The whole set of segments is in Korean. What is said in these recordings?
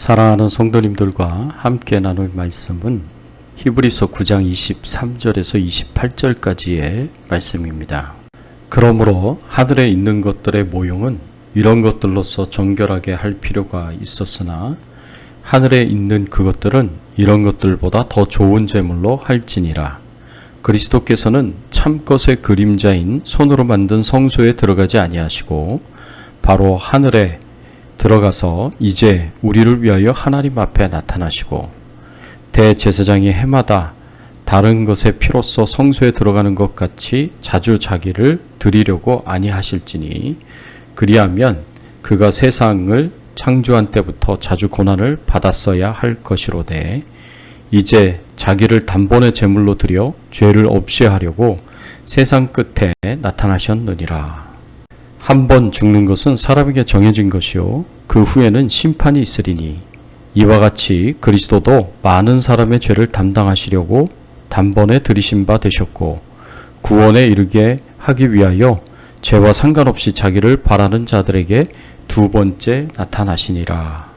사랑하는 성도님들과 함께 나눌 말씀은 히브리서 9장 23절에서 28절까지의 말씀입니다. 그러므로 하늘에 있는 것들의 모형은 이런 것들로서 정결하게 할 필요가 있었으나 하늘에 있는 그것들은 이런 것들보다 더 좋은 제물로 할지니라. 그리스도께서는 참것의 그림자인 손으로 만든 성소에 들어가지 아니하시고 바로 하늘에 들어가서 이제 우리를 위하여 하나님 앞에 나타나시고 대제사장이 해마다 다른 것의 피로써 성소에 들어가는 것 같이 자주 자기를 드리려고 아니하실지니 그리하면 그가 세상을 창조한 때부터 자주 고난을 받았어야 할 것이로되 이제 자기를 단번에 제물로 드려 죄를 없이 하려고 세상 끝에 나타나셨느니라. 한 번 죽는 것은 사람에게 정해진 것이요 그 후에는 심판이 있으리니 이와 같이 그리스도도 많은 사람의 죄를 담당하시려고 단번에 들이신 바 되셨고 구원에 이르게 하기 위하여 죄와 상관없이 자기를 바라는 자들에게 두 번째 나타나시니라.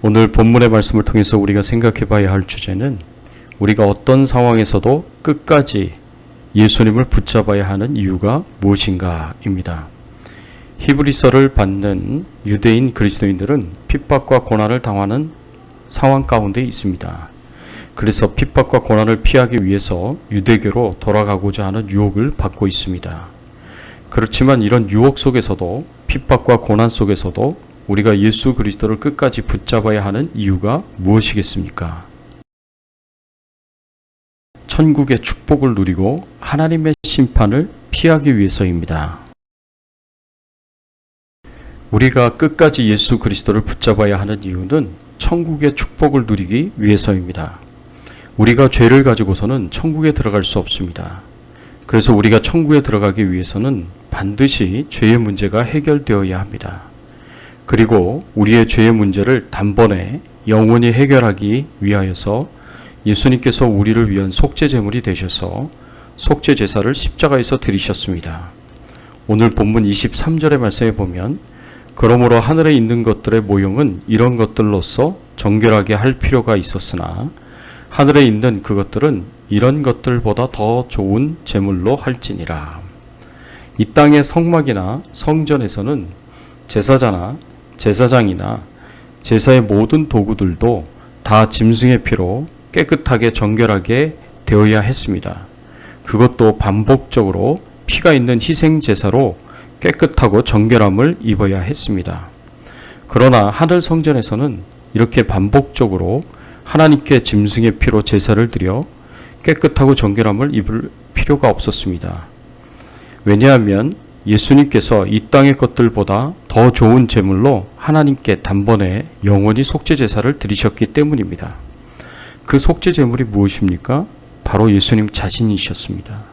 오늘 본문의 말씀을 통해서 우리가 생각해 봐야 할 주제는 우리가 어떤 상황에서도 끝까지 예수님을 붙잡아야 하는 이유가 무엇인가입니다. 히브리서를 받는 유대인 그리스도인들은 핍박과 고난을 당하는 상황 가운데 있습니다. 그래서 핍박과 고난을 피하기 위해서 유대교로 돌아가고자 하는 유혹을 받고 있습니다. 그렇지만 이런 유혹 속에서도 핍박과 고난 속에서도 우리가 예수 그리스도를 끝까지 붙잡아야 하는 이유가 무엇이겠습니까? 천국의 축복을 누리고 하나님의 심판을 피하기 위해서입니다. 우리가 끝까지 예수 그리스도를 붙잡아야 하는 이유는 천국의 축복을 누리기 위해서입니다. 우리가 죄를 가지고서는 천국에 들어갈 수 없습니다. 그래서 우리가 천국에 들어가기 위해서는 반드시 죄의 문제가 해결되어야 합니다. 그리고 우리의 죄의 문제를 단번에 영원히 해결하기 위하여서 예수님께서 우리를 위한 속죄 제물이 되셔서 속죄 제사를 십자가에서 드리셨습니다. 오늘 본문 23절의 말씀에 보면 그러므로 하늘에 있는 것들의 모형은 이런 것들로서 정결하게 할 필요가 있었으나 하늘에 있는 그것들은 이런 것들보다 더 좋은 제물로 할지니라. 이 땅의 성막이나 성전에서는 제사자나 제사장이나 제사의 모든 도구들도 다 짐승의 피로 깨끗하게 정결하게 되어야 했습니다. 그것도 반복적으로 피가 있는 희생 제사로 깨끗하고 정결함을 입어야 했습니다. 그러나 하늘 성전에서는 이렇게 반복적으로 하나님께 짐승의 피로 제사를 드려 깨끗하고 정결함을 입을 필요가 없었습니다. 왜냐하면 예수님께서 이 땅의 것들보다 더 좋은 제물로 하나님께 단번에 영원히 속죄 제사를 드리셨기 때문입니다. 그 속죄 제물이 무엇입니까? 바로 예수님 자신이셨습니다.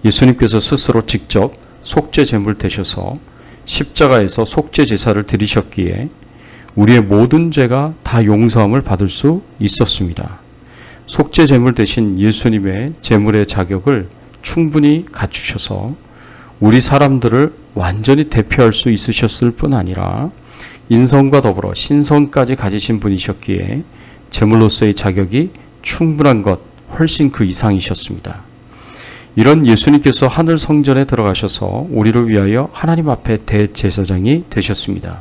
예수님께서 스스로 직접 속죄 제물 되셔서 십자가에서 속죄 제사를 드리셨기에 우리의 모든 죄가 다 용서함을 받을 수 있었습니다. 속죄 제물 대신 예수님의 제물의 자격을 충분히 갖추셔서 우리 사람들을 완전히 대표할 수 있으셨을 뿐 아니라 인성과 더불어 신성까지 가지신 분이셨기에 제물로서의 자격이 충분한 것 훨씬 그 이상이셨습니다. 이런 예수님께서 하늘 성전에 들어가셔서 우리를 위하여 하나님 앞에 대제사장이 되셨습니다.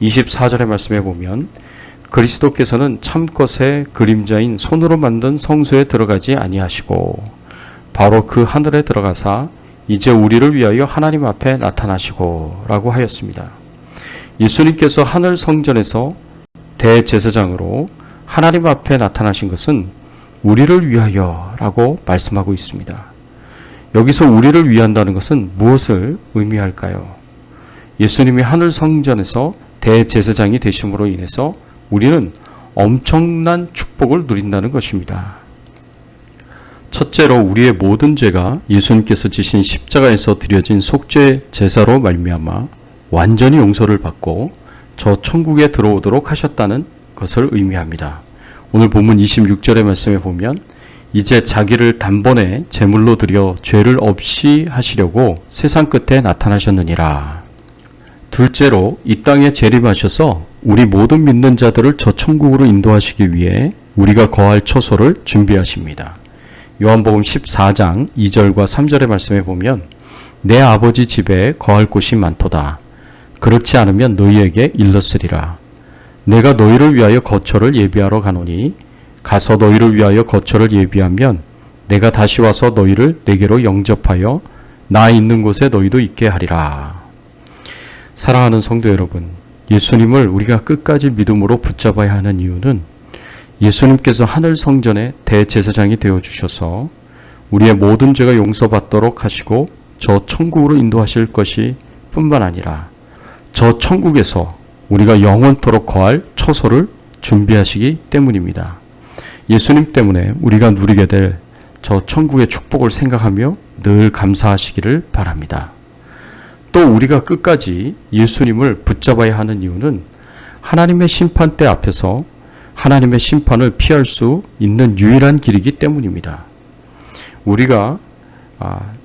24절의 말씀에 보면 그리스도께서는 참것의 그림자인 손으로 만든 성소에 들어가지 아니하시고 바로 그 하늘에 들어가사 이제 우리를 위하여 하나님 앞에 나타나시고 라고 하였습니다. 예수님께서 하늘 성전에서 대제사장으로 하나님 앞에 나타나신 것은 우리를 위하여 라고 말씀하고 있습니다. 여기서 우리를 위한다는 것은 무엇을 의미할까요? 예수님이 하늘 성전에서 대제사장이 되심으로 인해서 우리는 엄청난 축복을 누린다는 것입니다. 첫째로 우리의 모든 죄가 예수님께서 지신 십자가에서 드려진 속죄 제사로 말미암아 완전히 용서를 받고 저 천국에 들어오도록 하셨다는 것을 의미합니다. 오늘 본문 26절의 말씀에 보면 이제 자기를 단번에 제물로 드려 죄를 없이 하시려고 세상 끝에 나타나셨느니라. 둘째로 이 땅에 재림하셔서 우리 모든 믿는 자들을 저 천국으로 인도하시기 위해 우리가 거할 처소를 준비하십니다. 요한복음 14장 2절과 3절의 말씀에 보면 내 아버지 집에 거할 곳이 많도다. 그렇지 않으면 너희에게 일렀으리라. 내가 너희를 위하여 거처를 예비하러 가노니 가서 너희를 위하여 거처를 예비하면 내가 다시 와서 너희를 내게로 영접하여 나 있는 곳에 너희도 있게 하리라. 사랑하는 성도 여러분, 예수님을 우리가 끝까지 믿음으로 붙잡아야 하는 이유는 예수님께서 하늘 성전의 대제사장이 되어주셔서 우리의 모든 죄가 용서받도록 하시고 저 천국으로 인도하실 것이 뿐만 아니라 저 천국에서 우리가 영원토록 거할 처소를 준비하시기 때문입니다. 예수님 때문에 우리가 누리게 될 저 천국의 축복을 생각하며 늘 감사하시기를 바랍니다. 또 우리가 끝까지 예수님을 붙잡아야 하는 이유는 하나님의 심판대 앞에서 하나님의 심판을 피할 수 있는 유일한 길이기 때문입니다. 우리가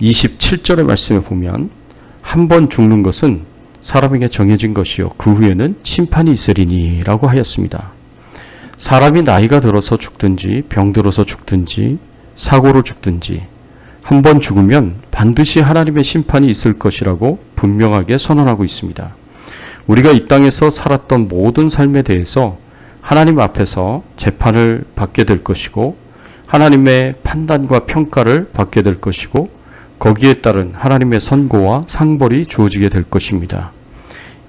27절의 말씀에 보면 한 번 죽는 것은 사람에게 정해진 것이요 그 후에는 심판이 있으리니 라고 하였습니다. 사람이 나이가 들어서 죽든지 병들어서 죽든지 사고로 죽든지 한 번 죽으면 반드시 하나님의 심판이 있을 것이라고 분명하게 선언하고 있습니다. 우리가 이 땅에서 살았던 모든 삶에 대해서 하나님 앞에서 재판을 받게 될 것이고 하나님의 판단과 평가를 받게 될 것이고 거기에 따른 하나님의 선고와 상벌이 주어지게 될 것입니다.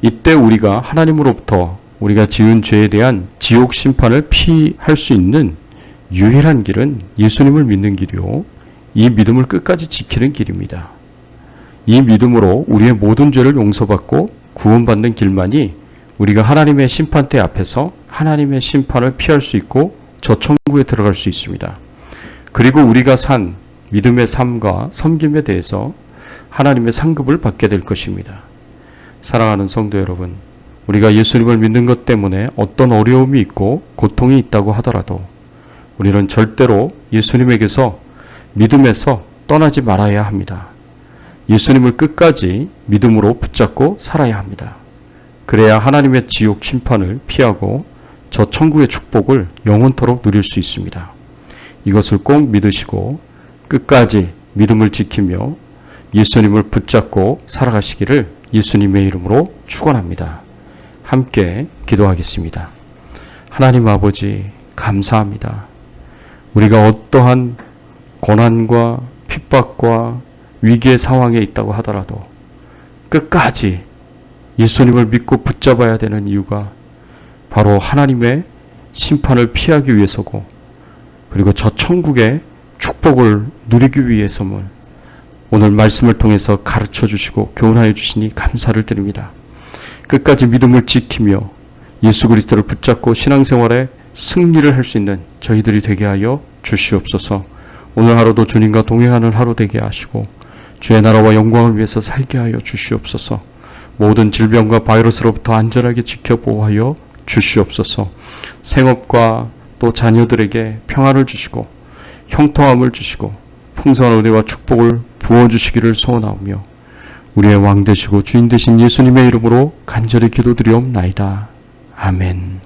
이때 우리가 하나님으로부터 우리가 지은 죄에 대한 지옥 심판을 피할 수 있는 유일한 길은 예수님을 믿는 길이요 이 믿음을 끝까지 지키는 길입니다. 이 믿음으로 우리의 모든 죄를 용서받고 구원받는 길만이 우리가 하나님의 심판대 앞에서 하나님의 심판을 피할 수 있고 저 천국에 들어갈 수 있습니다. 그리고 우리가 산 믿음의 삶과 섬김에 대해서 하나님의 상급을 받게 될 것입니다. 사랑하는 성도 여러분, 우리가 예수님을 믿는 것 때문에 어떤 어려움이 있고 고통이 있다고 하더라도 우리는 절대로 예수님에게서 믿음에서 떠나지 말아야 합니다. 예수님을 끝까지 믿음으로 붙잡고 살아야 합니다. 그래야 하나님의 지옥 심판을 피하고 저 천국의 축복을 영원토록 누릴 수 있습니다. 이것을 꼭 믿으시고 끝까지 믿음을 지키며 예수님을 붙잡고 살아가시기를 예수님의 이름으로 축원합니다. 함께 기도하겠습니다. 하나님 아버지 감사합니다. 우리가 어떠한 고난과 핍박과 위기의 상황에 있다고 하더라도 끝까지 예수님을 믿고 붙잡아야 되는 이유가 바로 하나님의 심판을 피하기 위해서고 그리고 저 천국의 축복을 누리기 위해서물 오늘 말씀을 통해서 가르쳐 주시고 교훈하여 주시니 감사를 드립니다. 끝까지 믿음을 지키며 예수 그리스도를 붙잡고 신앙생활에 승리를 할 수 있는 저희들이 되게 하여 주시옵소서. 오늘 하루도 주님과 동행하는 하루 되게 하시고 주의 나라와 영광을 위해서 살게 하여 주시옵소서. 모든 질병과 바이러스로부터 안전하게 지켜 보호하여 주시옵소서. 생업과 또 자녀들에게 평안을 주시고 형통함을 주시고 풍성한 은혜와 축복을 부어주시기를 소원하오며 우리의 왕 되시고 주인 되신 예수님의 이름으로 간절히 기도드리옵나이다. 아멘.